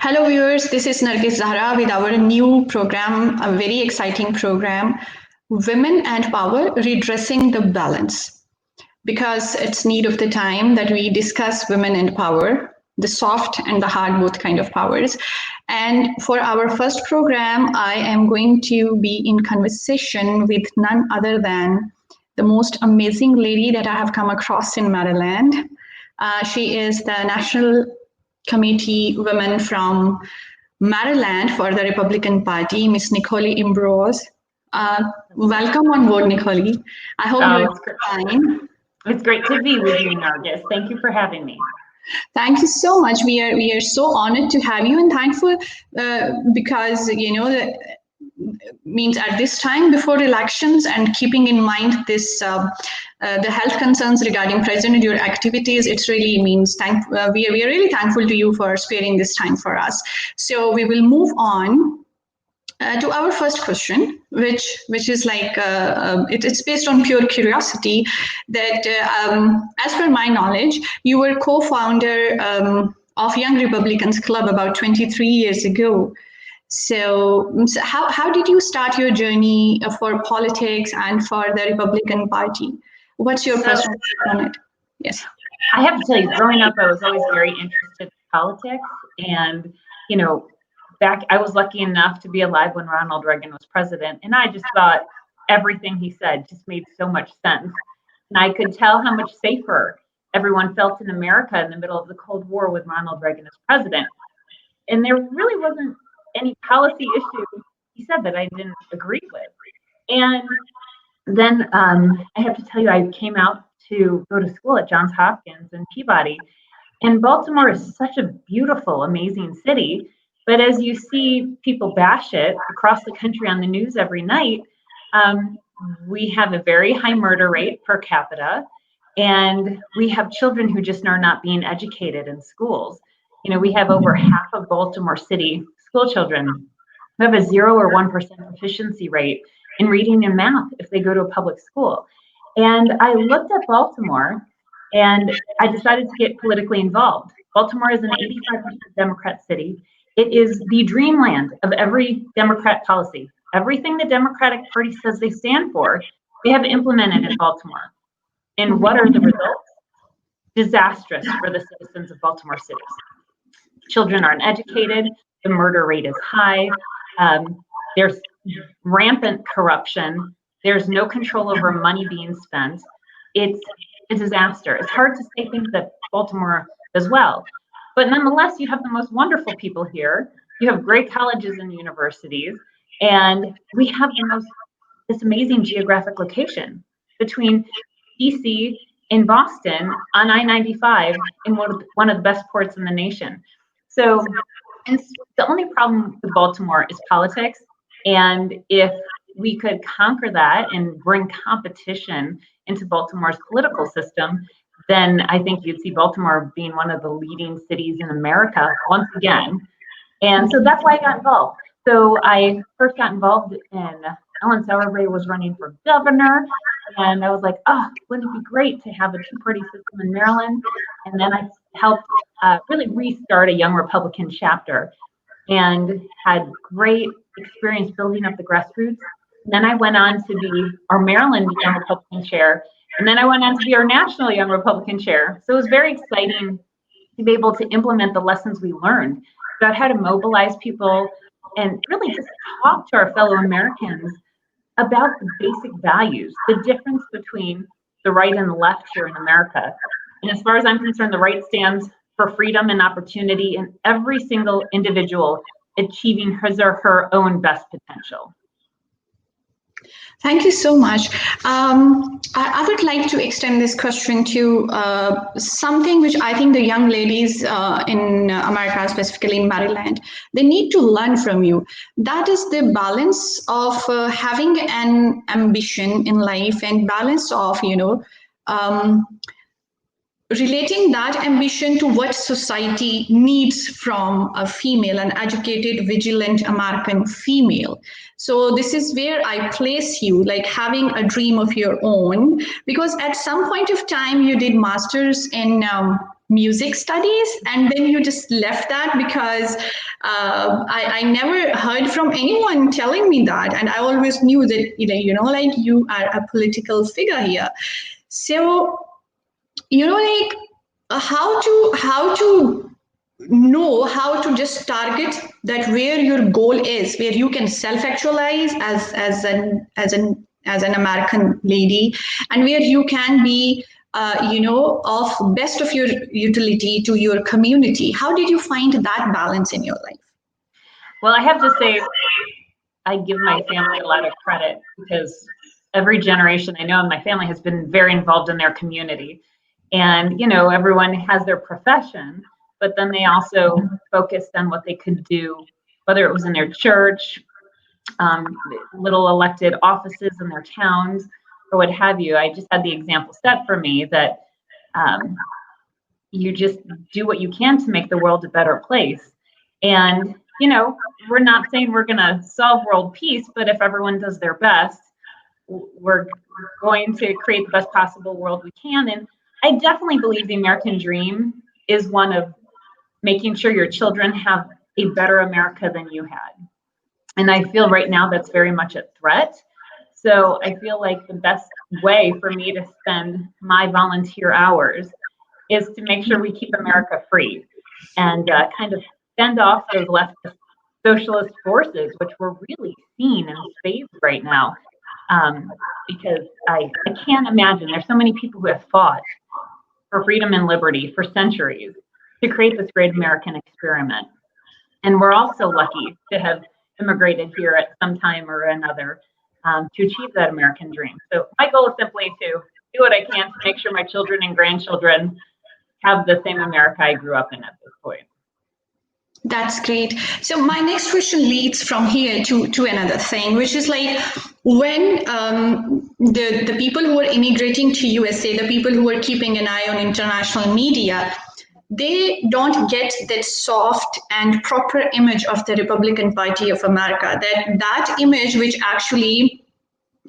Hello viewers, this is Nargis Zahra with our new program, a very exciting program, Women and Power, Redressing the Balance. Because it's need of the time that we discuss women and power, the soft and the hard both kind of powers. And for our first program, I am going to be in conversation with none other than the most amazing lady that I have come across in Maryland. She is the National Committee woman from Maryland for the Republican Party, Miss Nicolee Ambrose. Welcome on board, Nicolee. I hope you're fine. It's great to be with you, Nargis. Thank you for having me. Thank you so much. We are so honored to have you and thankful because means at this time before elections and keeping in mind this the health concerns regarding President your activities, it really means we are really thankful to you for sparing this time for us. So we will move on to our first question, which is like it's based on pure curiosity. That as per my knowledge, you were co-founder of Young Republicans Club about 23 years ago. So how did you start your journey for politics and for the Republican Party? What's your first on it? Yes. I have to tell you, growing up, I was always very interested in politics. And, I was lucky enough to be alive when Ronald Reagan was president. And I just thought everything he said just made so much sense. And I could tell how much safer everyone felt in America in the middle of the Cold War with Ronald Reagan as president. And there really wasn't any policy issue he said that I didn't agree with. And then I have to tell you, I came out to go to school at Johns Hopkins in Peabody. And Baltimore is such a beautiful, amazing city. But as you see people bash it across the country on the news every night, we have a very high murder rate per capita. And we have children who just are not being educated in schools. We have over half of Baltimore City school children who have a 0 or 1% proficiency rate in reading and math if they go to a public school. And I looked at Baltimore and I decided to get politically involved. Baltimore is an 85% Democrat city. It is the dreamland of every Democrat policy. Everything the Democratic Party says they stand for, they have implemented in Baltimore. And what are the results? Disastrous for the citizens of Baltimore City. Children aren't educated. The murder rate is high. There's rampant corruption. There's no control over money being spent. It's a disaster. It's hard to say things that Baltimore does well. But nonetheless, you have the most wonderful people here. You have great colleges and universities. And we have this amazing geographic location between DC and Boston on I-95 in one of the best ports in the nation. So the only problem with Baltimore is politics. And if we could conquer that and bring competition into Baltimore's political system, then I think you'd see Baltimore being one of the leading cities in America once again. And so that's why I got involved. So I first got involved in Ellen Sauerbrey was running for governor. And I was like, oh, wouldn't it be great to have a two-party system in Maryland? And then I helped really restart a Young Republican chapter and had great experience building up the grassroots. And then I went on to be our Maryland Young Republican chair. And then I went on to be our national Young Republican chair. So it was very exciting to be able to implement the lessons we learned about how to mobilize people and really just talk to our fellow Americans about the basic values, the difference between the right and the left here in America. And as far as I'm concerned, the right stands for freedom and opportunity in every single individual achieving his or her own best potential. Thank you so much. I would like to extend this question to something which I think the young ladies in America, specifically in Maryland, they need to learn from you. That is the balance of having an ambition in life and balance of, relating that ambition to what society needs from a female, an educated, vigilant American female. So this is where I place you, like having a dream of your own, because at some point of time you did masters in music studies, and then you just left that because I never heard from anyone telling me that, and I always knew that like you are a political figure here. So like how to know how to just target that where your goal is, where you can self actualize as an American lady, and where you can be of best of your utility to your community. How did you find that balance in your life? Well, I have to say, I give my family a lot of credit because every generation I know in my family has been very involved in their community. And, everyone has their profession, but then they also focused on what they could do, whether it was in their church, little elected offices in their towns, or what have you. I just had the example set for me that you just do what you can to make the world a better place. And, we're not saying we're going to solve world peace, but if everyone does their best, we're going to create the best possible world we can. And I definitely believe the American dream is one of making sure your children have a better America than you had. And I feel right now that's very much a threat. So I feel like the best way for me to spend my volunteer hours is to make sure we keep America free and kind of fend off those leftist socialist forces, which we're really seeing in spades right now. Because I can't imagine, there's so many people who have fought for freedom and liberty for centuries to create this great American experiment. And we're also lucky to have immigrated here at some time or another to achieve that American dream. So my goal is simply to do what I can to make sure my children and grandchildren have the same America I grew up in at this point. That's great. So my next question leads from here to another thing, which is like when the people who are immigrating to USA, the people who are keeping an eye on international media, they don't get that soft and proper image of the Republican Party of America. That image which actually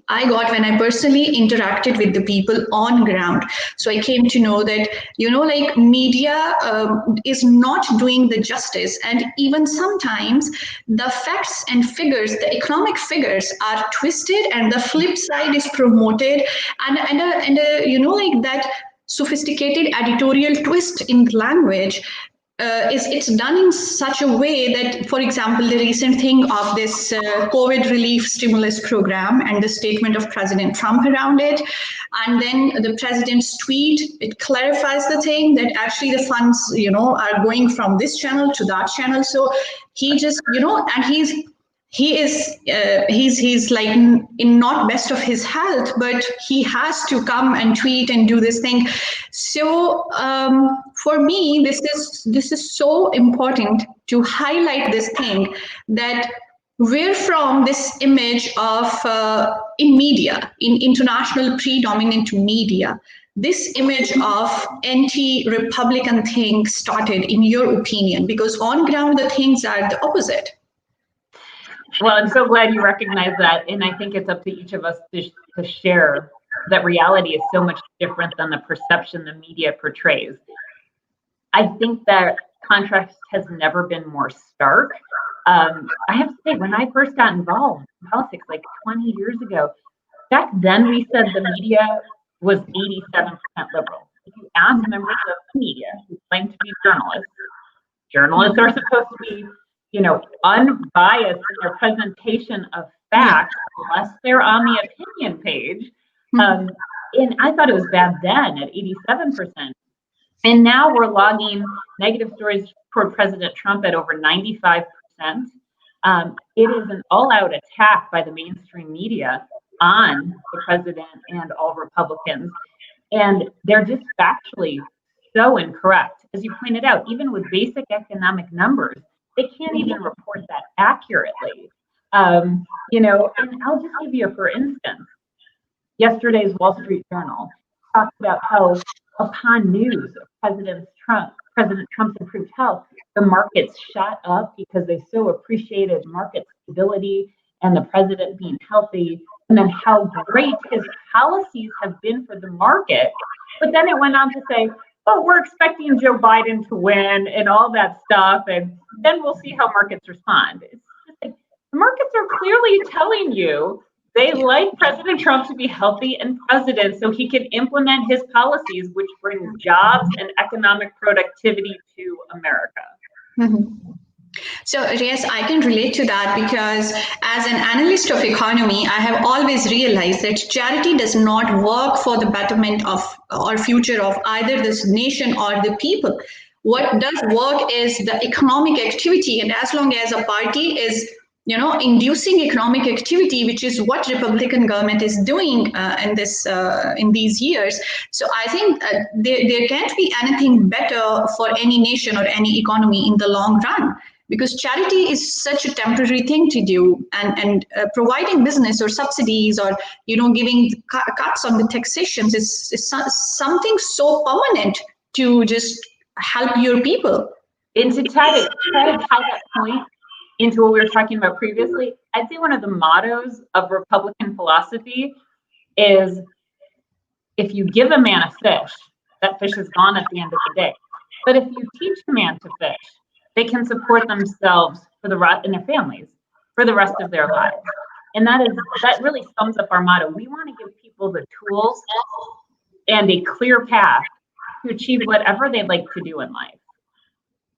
I got when I personally interacted with the people on ground. So I came to know that, like media is not doing the justice. And even sometimes the facts and figures, the economic figures are twisted and the flip side is promoted. And like that sophisticated editorial twist in the language it's done in such a way that, for example, the recent thing of this COVID relief stimulus program and the statement of President Trump around it, and then the president's tweet, it clarifies the thing that actually the funds, are going from this channel to that channel. So he just, and he's like in not best of his health, but he has to come and tweet and do this thing. So for me, this is so important to highlight this thing that we're from this image of in media, in international predominant media, this image of anti-Republican thing started, in your opinion, because on ground the things are the opposite. Well, I'm so glad you recognize that. And I think it's up to each of us to share that reality is so much different than the perception the media portrays. I think that contrast has never been more stark. I have to say, when I first got involved in politics, like 20 years ago, back then we said the media was 87% liberal. If you ask members of the media who claim to be journalists are supposed to be unbiased in their presentation of facts, unless they're on the opinion page. And I thought it was bad then at 87%. And now we're logging negative stories toward President Trump at over 95%. It is an all-out attack by the mainstream media on the president and all Republicans. And they're just factually so incorrect. As you pointed out, even with basic economic numbers, they can't even report that accurately. And I'll just give you for instance, yesterday's Wall Street Journal talked about how upon news of President Trump's improved health, the markets shot up because they so appreciated market stability and the president being healthy, and then how great his policies have been for the market. But then it went on to say, oh, we're expecting Joe Biden to win and all that stuff, and then we'll see how markets respond. It's just like, the markets are clearly telling you they like President Trump to be healthy and president so he can implement his policies, which bring jobs and economic productivity to America. Mm-hmm. So yes, I can relate to that because as an analyst of economy, I have always realized that charity does not work for the betterment of or future of either this nation or the people. What does work is the economic activity, and as long as a party is inducing economic activity, which is what Republican government is doing in these years. So I think there can't be anything better for any nation or any economy in the long run, because charity is such a temporary thing to do, and providing business or subsidies or giving cuts on the taxations is something so permanent to just help your people. And to try to tie that point into what we were talking about previously, I'd say one of the mottos of Republican philosophy is, if you give a man a fish, that fish is gone at the end of the day. But if you teach a man to fish, they can support themselves for the rest and their families for the rest of their lives. And that really sums up our motto. We want to give people the tools and a clear path to achieve whatever they'd like to do in life.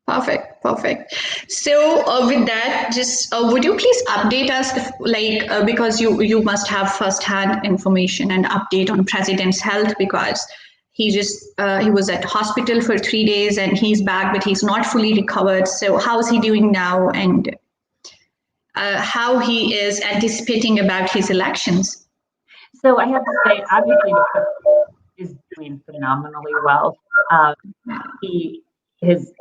Perfect. So with that, just would you please update us, because you must have first-hand information and update on President's health, because he was at hospital for 3 days and he's back, but he's not fully recovered. So how is he doing now, and how he is anticipating about his elections? So I have to say, obviously, the president is doing phenomenally well. He is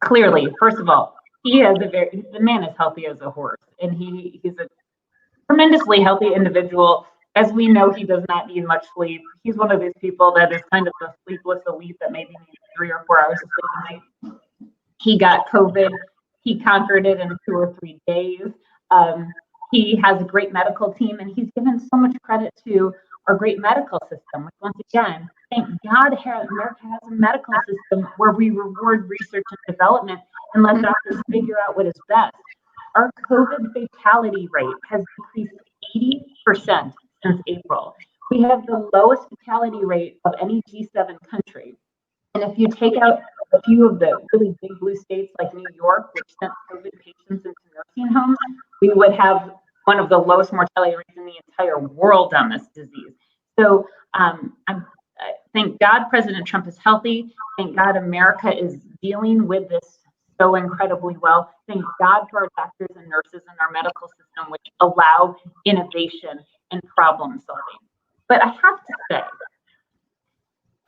clearly, first of all, the man is healthy as a horse, and he's a tremendously healthy individual. As we know, he does not need much sleep. He's one of these people that is kind of the sleepless elite that maybe needs 3 or 4 hours of sleep a night. He got COVID. He conquered it in 2 or 3 days. He has a great medical team, and he's given so much credit to our great medical system, which, once again, thank God America has a medical system where we reward research and development and let doctors figure out what is best. Our COVID fatality rate has decreased 80% since April. We have the lowest fatality rate of any G7 country. And if you take out a few of the really big blue states like New York, which sent COVID patients into nursing homes, we would have one of the lowest mortality rates in the entire world on this disease. So thank God President Trump is healthy. Thank God America is dealing with this so incredibly well. Thank God for our doctors and nurses in our medical system, which allow innovation and problem solving. But I have to say,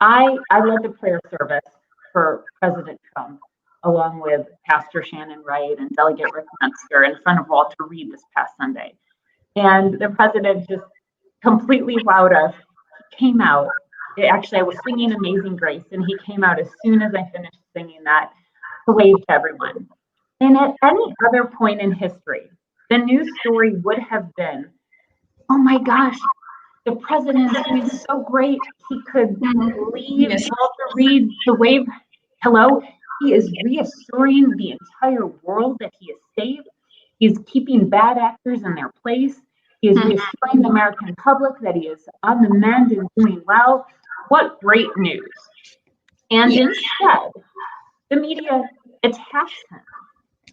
I led the prayer service for President Trump, along with Pastor Shannon Wright and Delegate Rick Metzger in front of Walter Reed this past Sunday. And the president just completely wowed us. He came out. Actually, I was singing Amazing Grace, and he came out as soon as I finished singing that to wave to everyone. And at any other point in history, the news story would have been, oh my gosh, the president is doing so great. He could leave Walter Reed to wave hello. He is reassuring the entire world that he is safe. He's keeping bad actors in their place. He is reassuring the American public that he is on the mend and doing well. What great news. And instead, the media attacks him.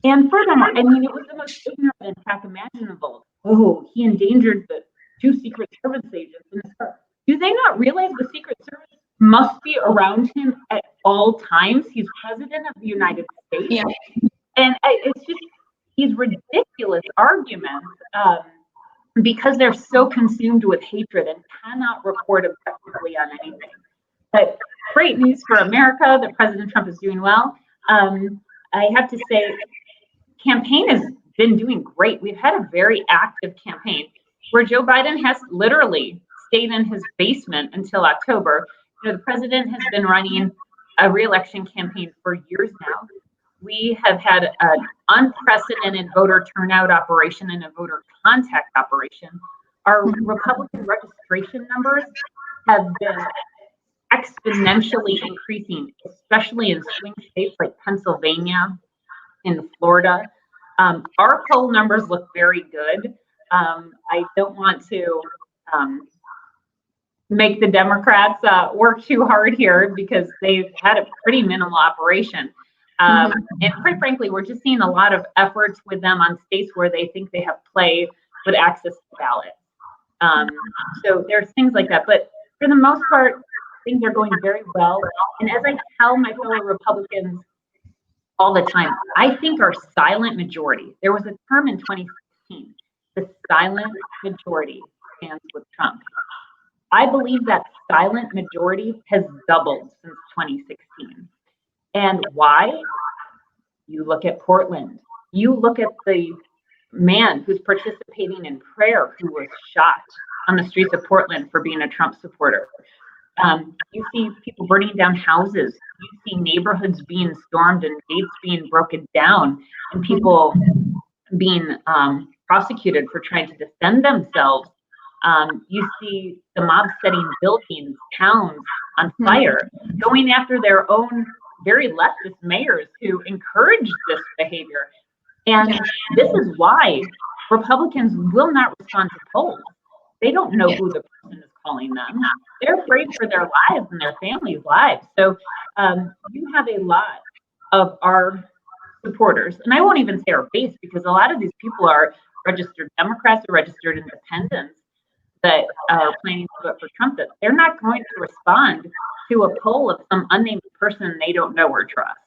And furthermore, I mean, it was the most ignorant attack imaginable. Oh, he endangered the 2 Secret Service agents in his car. Do they not realize the Secret Service must be around him at all times? He's president of the United States. Yeah. And it's just these ridiculous arguments because they're so consumed with hatred and cannot report objectively on anything. But great news for America that President Trump is doing well. I have to say, campaign has been doing great. We've had a very active campaign where Joe Biden has literally stayed in his basement until October. You know, the president has been running a re-election campaign for years now. We have had an unprecedented voter turnout operation and a voter contact operation. Our Republican registration numbers have been exponentially increasing, especially in swing states like Pennsylvania and Florida. Our poll numbers look very good. I don't want to make the Democrats work too hard here because they've had a pretty minimal operation. And quite frankly, we're just seeing a lot of efforts with them on states where they think they have play with access to ballots. So there's things like that. But for the most part, things are going very well. And as I tell my fellow Republicans all the time, I think our silent majority, there was a term in 2016, the silent majority stands with Trump. I believe that silent majority has doubled since 2016. And why? You look at Portland. You look at the man who's participating in prayer who was shot on the streets of Portland for being a Trump supporter. You see people burning down houses. You see neighborhoods being stormed and gates being broken down and people being prosecuted for trying to defend themselves. You see the mob setting buildings, towns on fire, going after their own very leftist mayors who encourage this behavior. And this is why Republicans will not respond to polls. They don't know who the person is calling them. They're afraid for their lives and their families' lives. So you have a lot of our supporters, and I won't even say our base, because a lot of these people are registered Democrats or registered independents that are planning to vote for Trump, that they're not going to respond to a poll of some unnamed person they don't know or trust.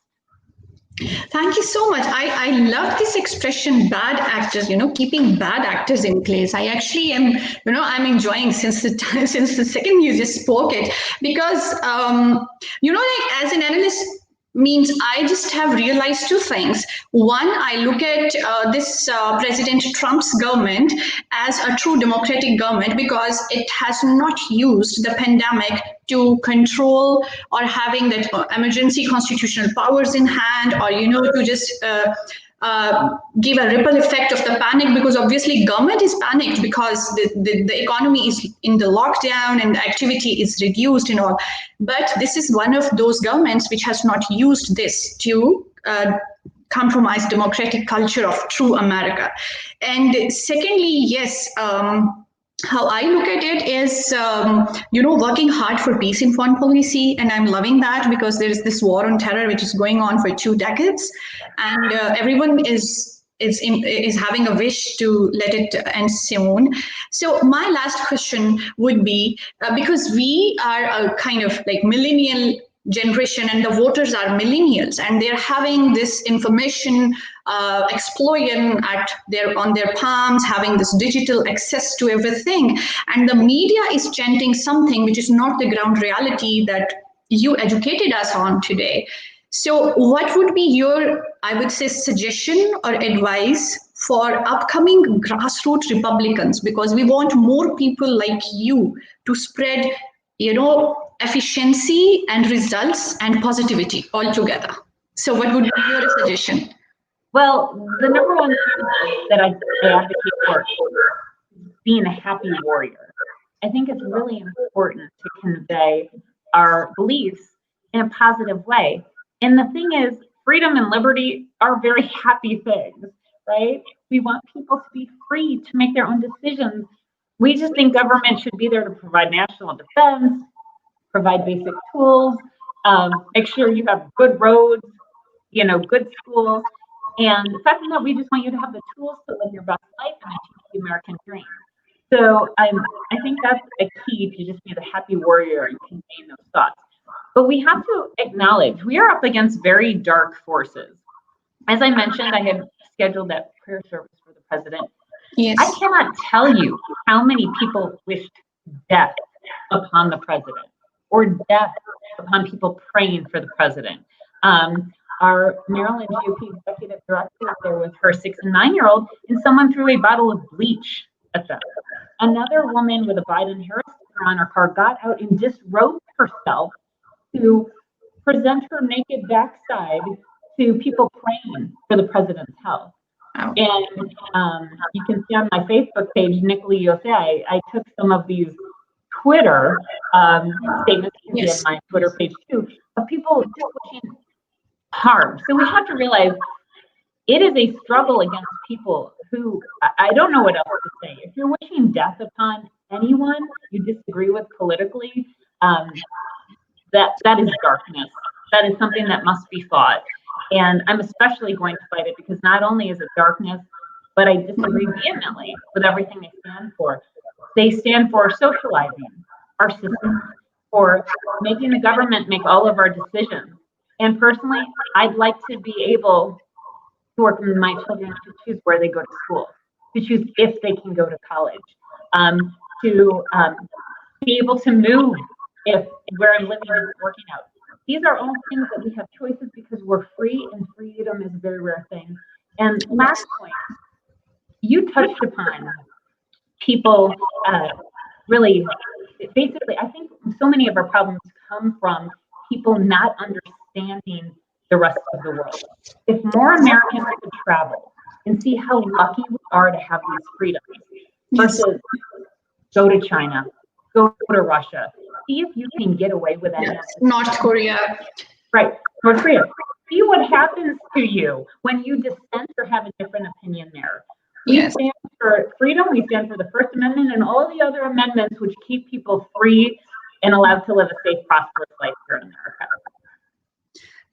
Thank you so much. I love this expression, bad actors, keeping bad actors in place. I actually am, I'm enjoying since the second you just spoke it, because, like as an analyst, means I just have realized two things. One, I look at this President Trump's government as a true democratic government because it has not used the pandemic to control or having that emergency constitutional powers in hand, or to just give a ripple effect of the panic, because obviously government is panicked because the economy is in the lockdown and the activity is reduced and all. But this is one of those governments which has not used this to compromise democratic culture of true America. And secondly, yes, how I look at it is, working hard for peace in foreign policy. And I'm loving that because there is this war on terror, which is going on for 2 decades. And everyone is having a wish to let it end soon. So my last question would be, because we are a kind of like millennial generation and the voters are millennials, and they're having this information explosion on their palms, having this digital access to everything, and the media is chanting something which is not the ground reality that you educated us on today. So what would be your, I would say, suggestion or advice for upcoming grassroots Republicans? Because we want more people like you to spread, efficiency and results and positivity all together. So what would be your suggestion? Well, the number one thing that I advocate for is being a happy warrior. I think it's really important to convey our beliefs in a positive way. And the thing is, freedom and liberty are very happy things, right? We want people to be free to make their own decisions. We just think government should be there to provide national defense, provide basic tools, make sure you have good roads, good schools. And the fact that we just want you to have the tools to live your best life and achieve the American dream. So I think that's a key to just be the happy warrior and conveying those thoughts. But we have to acknowledge we are up against very dark forces. As I mentioned, I had scheduled that prayer service for the president. Yes. I cannot tell you how many people wished death upon the president or death upon people praying for the president. Our Maryland GOP executive director was there with her 6 and 9-year-old, and someone threw a bottle of bleach at them. Another woman with a Biden-Harris sticker on her car got out and disrobed herself to present her naked backside to people praying for the president's health. Wow. And you can see on my Facebook page, Nicolee Ambrose, I took some of these Twitter statements can be in my Twitter page too, of people just wishing harm. So we have to realize it is a struggle against people who, I don't know what else to say. If you're wishing death upon anyone you disagree with politically, that is darkness. That is something that must be fought. And I'm especially going to fight it because not only is it darkness, but I disagree vehemently with everything they stand for. They stand for socializing our system, for making the government make all of our decisions. And personally, I'd like to be able to work with my children to choose where they go to school, to choose if they can go to college, to be able to move if where I'm living isn't working out. These are all things that we have choices because we're free, and freedom is a very rare thing. And last point, you touched upon people really, basically, I think so many of our problems come from people not understanding the rest of the world. If more Americans could travel and see how lucky we are to have these freedoms versus go to China, go to Russia, see if you can get away with that. North Korea. Right, North Korea. See what happens to you when you dissent or have a different opinion there. We stand for freedom, we stand for the First Amendment and all the other amendments which keep people free and allowed to live a safe, prosperous life here in America.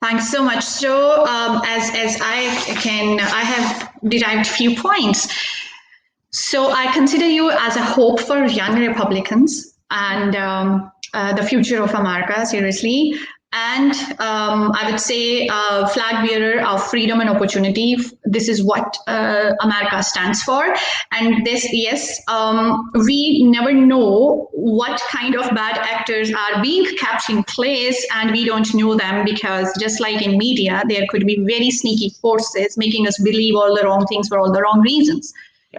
Thanks so much. So as I have derived few points. So I consider you as a hope for young Republicans and the future of America, seriously. And I would say flag bearer of freedom and opportunity. This is what America stands for. And this, yes, we never know what kind of bad actors are being kept in place, and we don't know them because just like in media, there could be very sneaky forces making us believe all the wrong things for all the wrong reasons.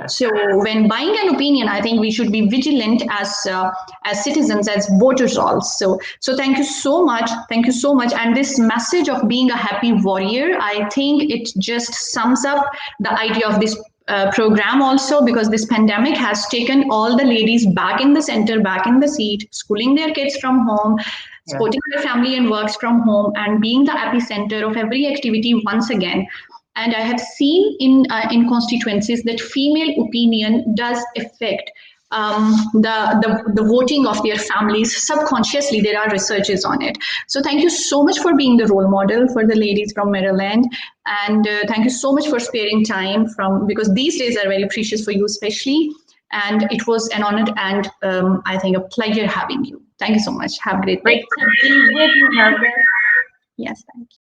So when buying an opinion, I think we should be vigilant as citizens, as voters also. So thank you so much. Thank you so much. And this message of being a happy warrior, I think it just sums up the idea of this program also, because this pandemic has taken all the ladies back in the center, back in the seat, schooling their kids from home, supporting their family and works from home, and being the epicenter of every activity once again. And I have seen in constituencies that female opinion does affect the voting of their families subconsciously. There are researches on it. So thank you so much for being the role model for the ladies from Maryland. And thank you so much for sparing time because these days are very precious for you especially. And it was an honor and I think a pleasure having you. Thank you so much. Have a great day. Great to be with you, Nargis. Yes, thank you.